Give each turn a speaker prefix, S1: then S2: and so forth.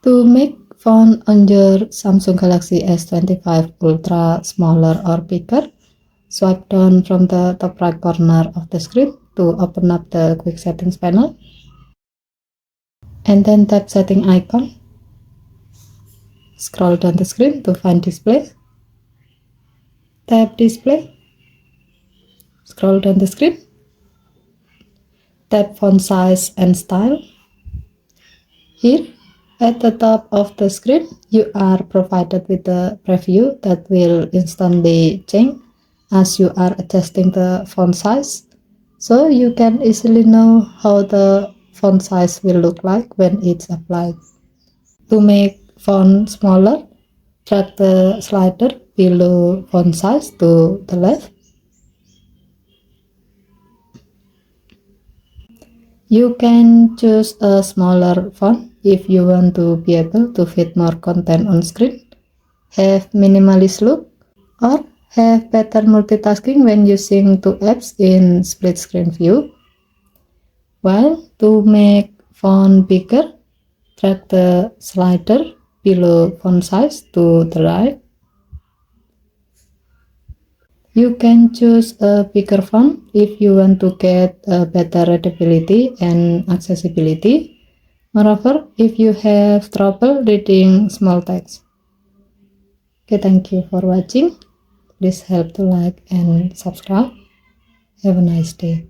S1: To make font on your Samsung Galaxy S25 Ultra smaller or bigger, swipe down from the top right corner of the screen to open up the quick settings panel, and then tap setting icon. Scroll down the screen to find display. Tap display. Scroll down the screen. Tap font size and style. Here, at the top of the screen, you are provided with a preview that will instantly change as you are adjusting the font size. So you can easily know how the font size will look like when it's applied. To make font smaller, drag the slider below font size to the left. You can choose a smaller font if you want to be able to fit more content on screen, have minimalist look, or have better multitasking when using two apps in split screen view. While to make font bigger, drag the slider below font size to the right. You can choose a bigger font if you want to get better readability and accessibility. Moreover, if you have trouble reading small text. Okay, thank you for watching. Please help to like and subscribe. Have a nice day.